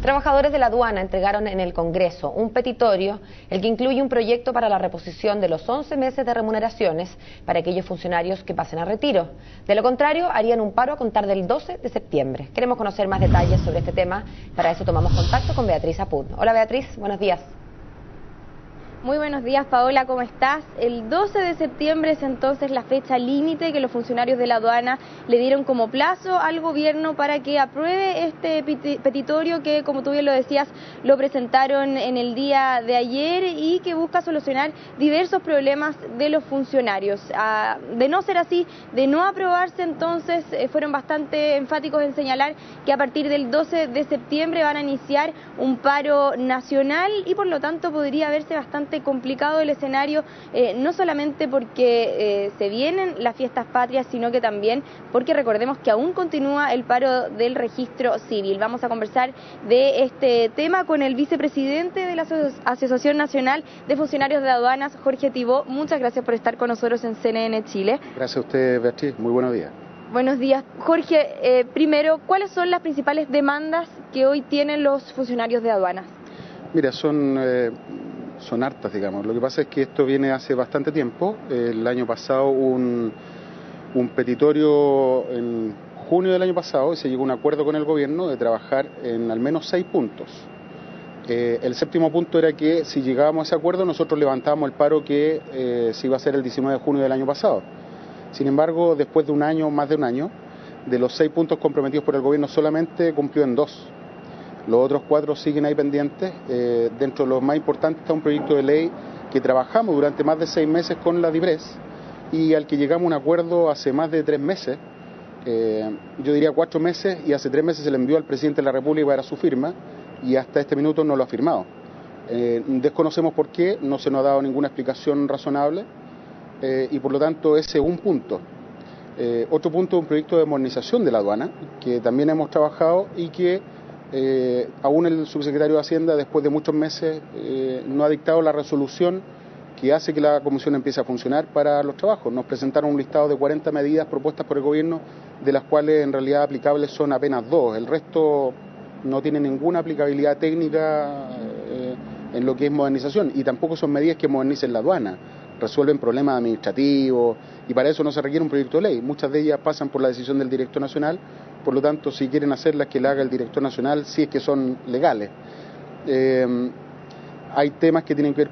Trabajadores de la aduana entregaron en el Congreso un petitorio, el que incluye un proyecto para la reposición de los 11 meses de remuneraciones para aquellos funcionarios que pasen a retiro. De lo contrario, harían un paro a contar del 12 de septiembre. Queremos conocer más detalles sobre este tema. Para eso tomamos contacto con Beatriz Apud. Hola Beatriz, buenos días. Muy buenos días, Paola, ¿cómo estás? El 12 de septiembre es entonces la fecha límite que los funcionarios de la aduana le dieron como plazo al gobierno para que apruebe este petitorio que, como tú bien lo decías, lo presentaron en el día de ayer y que busca solucionar diversos problemas de los funcionarios. De no ser así, de no aprobarse, entonces fueron bastante enfáticos en señalar que a partir del 12 de septiembre van a iniciar un paro nacional y por lo tanto podría verse bastante complicado el escenario, no solamente porque se vienen las fiestas patrias, sino que también porque recordemos que aún continúa el paro del registro civil. Vamos a conversar de este tema con el vicepresidente de la Asociación Nacional de Funcionarios de Aduanas, Jorge Tibó. Muchas gracias por estar con nosotros en CNN Chile. Gracias a usted, Beatriz. Muy buenos días. Buenos días. Jorge, primero, ¿cuáles son las principales demandas que hoy tienen los funcionarios de aduanas? Mira, son hartas, digamos. Lo que pasa es que esto viene hace bastante tiempo. El año pasado un petitorio en junio del año pasado y se llegó a un acuerdo con el gobierno de trabajar en al menos 6 puntos. El séptimo punto era que si llegábamos a ese acuerdo nosotros levantábamos el paro que se iba a hacer el 19 de junio del año pasado. Sin embargo, después de un año, más de un año, de los 6 puntos comprometidos por el gobierno solamente cumplió en 2. Los otros 4 siguen ahí pendientes. Dentro de los más importantes está un proyecto de ley que trabajamos durante más de 6 meses con la DIPRES y al que llegamos a un acuerdo hace más de 3 meses, yo diría 4 meses, y hace 3 meses se le envió al presidente de la República para su firma y hasta este minuto no lo ha firmado. Desconocemos por qué, no se nos ha dado ninguna explicación razonable y por lo tanto ese es un punto. Otro punto es un proyecto de modernización de la aduana que también hemos trabajado y que aún el subsecretario de Hacienda, después de muchos meses, no ha dictado la resolución que hace que la comisión empiece a funcionar para los trabajos. Nos presentaron un listado de 40 medidas propuestas por el gobierno, de las cuales en realidad aplicables son apenas 2. El resto no tiene ninguna aplicabilidad técnica en lo que es modernización y tampoco son medidas que modernicen la aduana. Resuelven problemas administrativos y para eso no se requiere un proyecto de ley. Muchas de ellas pasan por la decisión del director nacional. Por lo tanto, si quieren hacerlas, que la haga el director nacional, si es que son legales. Hay temas que tienen que ver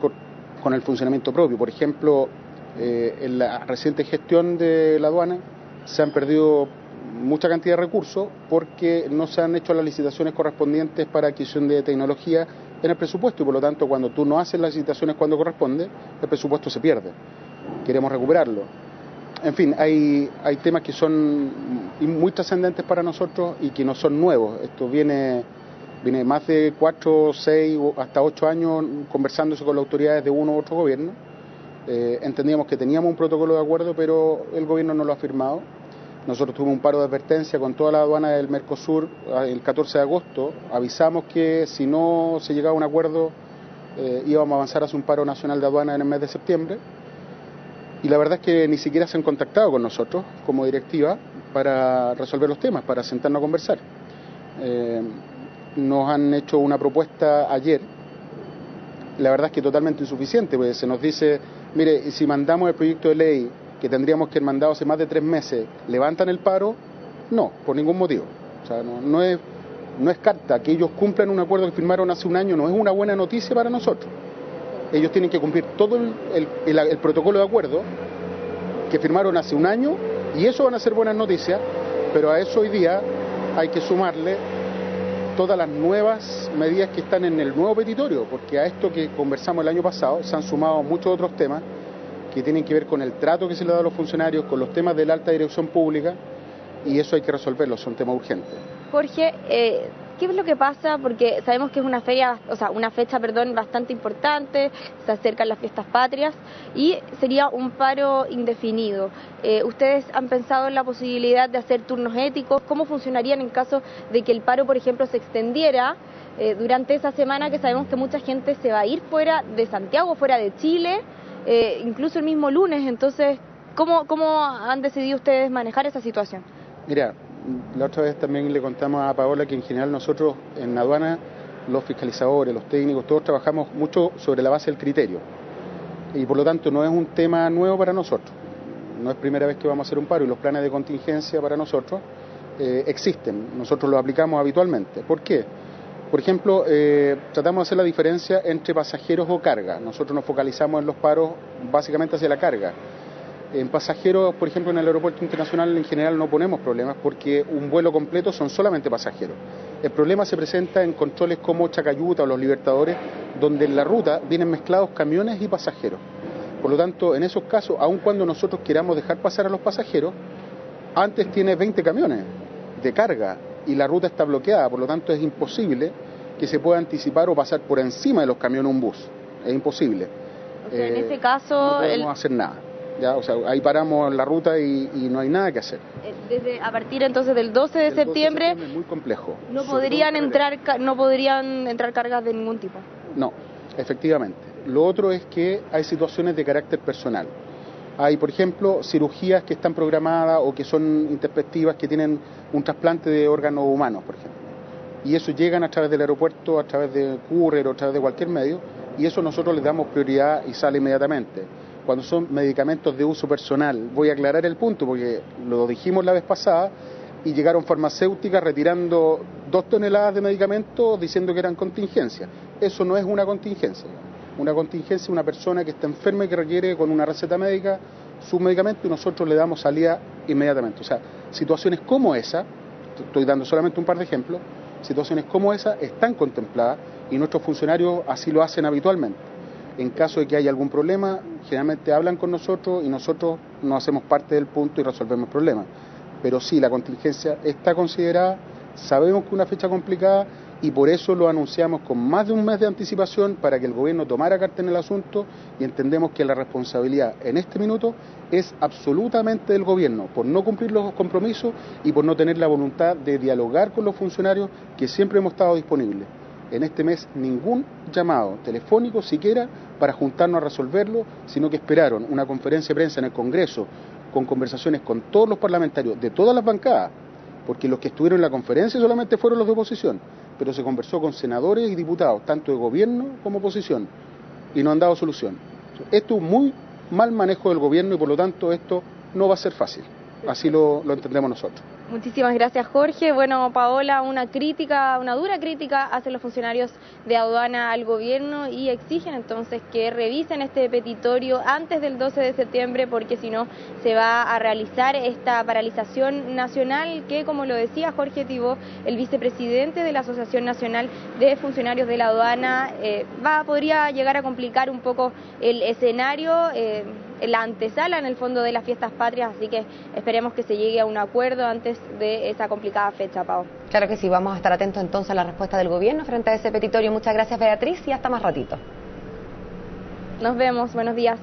con el funcionamiento propio. Por ejemplo, en la reciente gestión de la aduana se han perdido mucha cantidad de recursos porque no se han hecho las licitaciones correspondientes para adquisición de tecnología en el presupuesto y por lo tanto cuando tú no haces las licitaciones cuando corresponde, el presupuesto se pierde. Queremos recuperarlo. En fin, hay temas que son muy trascendentes para nosotros y que no son nuevos. Esto viene más de 4, 6 o hasta 8 años conversándose con las autoridades de uno u otro gobierno. Entendíamos que teníamos un protocolo de acuerdo, pero el gobierno no lo ha firmado. Nosotros tuvimos un paro de advertencia con toda la aduana del Mercosur el 14 de agosto. Avisamos que si no se llegaba a un acuerdo íbamos a avanzar hacia un paro nacional de aduana en el mes de septiembre. Y la verdad es que ni siquiera se han contactado con nosotros como directiva para resolver los temas, para sentarnos a conversar. Nos han hecho una propuesta ayer, la verdad es que totalmente insuficiente, porque se nos dice, mire, si mandamos el proyecto de ley que tendríamos que haber mandado hace más de 3 meses, ¿levantan el paro? No, por ningún motivo. O sea, no es carta, que ellos cumplan un acuerdo que firmaron hace un año, no es una buena noticia para nosotros. Ellos tienen que cumplir todo el protocolo de acuerdo que firmaron hace un año y eso van a ser buenas noticias, pero a eso hoy día hay que sumarle todas las nuevas medidas que están en el nuevo petitorio, porque a esto que conversamos el año pasado se han sumado muchos otros temas que tienen que ver con el trato que se le da a los funcionarios, con los temas de la alta dirección pública y eso hay que resolverlo, son temas urgentes. Jorge, ¿qué es lo que pasa? Porque sabemos que es una fecha bastante importante, se acercan las fiestas patrias y sería un paro indefinido. ¿Ustedes han pensado en la posibilidad de hacer turnos éticos? ¿Cómo funcionarían en caso de que el paro, por ejemplo, se extendiera durante esa semana que sabemos que mucha gente se va a ir fuera de Santiago, fuera de Chile, incluso el mismo lunes? Entonces, ¿cómo han decidido ustedes manejar esa situación? Mira, la otra vez también le contamos a Paola que en general nosotros en aduana los fiscalizadores, los técnicos, todos trabajamos mucho sobre la base del criterio. Y por lo tanto no es un tema nuevo para nosotros. No es primera vez que vamos a hacer un paro y los planes de contingencia para nosotros existen. Nosotros los aplicamos habitualmente. ¿Por qué? Por ejemplo, tratamos de hacer la diferencia entre pasajeros o carga. Nosotros nos focalizamos en los paros básicamente hacia la carga. En pasajeros, por ejemplo, en el aeropuerto internacional en general no ponemos problemas porque un vuelo completo son solamente pasajeros. El problema se presenta en controles como Chacayuta o Los Libertadores, donde en la ruta vienen mezclados camiones y pasajeros. Por lo tanto, en esos casos, aun cuando nosotros queramos dejar pasar a los pasajeros, antes tiene 20 camiones de carga y la ruta está bloqueada, por lo tanto es imposible que se pueda anticipar o pasar por encima de los camiones un bus. Es imposible. O sea, en ese caso... No podemos hacer nada. ¿Ya? O sea, ahí paramos la ruta y no hay nada que hacer. A partir entonces del 12 de septiembre... Es muy complejo. No podrían entrar cargas de ningún tipo. No, efectivamente. Lo otro es que hay situaciones de carácter personal. Hay, por ejemplo, cirugías que están programadas o que son introspectivas, que tienen un trasplante de órganos humanos, por ejemplo. Y eso llegan a través del aeropuerto, a través de courier o a través de cualquier medio, y eso nosotros les damos prioridad y sale inmediatamente. Cuando son medicamentos de uso personal, voy a aclarar el punto porque lo dijimos la vez pasada y llegaron farmacéuticas retirando 2 toneladas de medicamentos diciendo que eran contingencias. Eso no es una contingencia. Una contingencia es una persona que está enferma y que requiere con una receta médica su medicamento y nosotros le damos salida inmediatamente. O sea, situaciones como esa, estoy dando solamente un par de ejemplos, situaciones como esa están contempladas y nuestros funcionarios así lo hacen habitualmente. En caso de que haya algún problema, generalmente hablan con nosotros y nosotros nos hacemos parte del punto y resolvemos el problema. Pero sí, la contingencia está considerada, sabemos que es una fecha complicada y por eso lo anunciamos con más de un mes de anticipación para que el gobierno tomara carta en el asunto y entendemos que la responsabilidad en este minuto es absolutamente del gobierno por no cumplir los compromisos y por no tener la voluntad de dialogar con los funcionarios que siempre hemos estado disponibles. En este mes ningún llamado telefónico siquiera para juntarnos a resolverlo, sino que esperaron una conferencia de prensa en el Congreso con conversaciones con todos los parlamentarios de todas las bancadas, porque los que estuvieron en la conferencia solamente fueron los de oposición, pero se conversó con senadores y diputados, tanto de gobierno como oposición, y no han dado solución. Esto es un muy mal manejo del gobierno y por lo tanto esto no va a ser fácil, así lo entendemos nosotros. Muchísimas gracias, Jorge. Bueno, Paola, una dura crítica hacen los funcionarios de aduana al gobierno y exigen entonces que revisen este petitorio antes del 12 de septiembre porque si no se va a realizar esta paralización nacional que, como lo decía Jorge Tibó, el vicepresidente de la Asociación Nacional de Funcionarios de la Aduana, podría llegar a complicar un poco el escenario, la antesala en el fondo de las fiestas patrias, así que esperemos que se llegue a un acuerdo antes de esa complicada fecha, Pau. Claro que sí, vamos a estar atentos entonces a la respuesta del gobierno frente a ese petitorio. Muchas gracias, Beatriz, y hasta más ratito. Nos vemos, buenos días.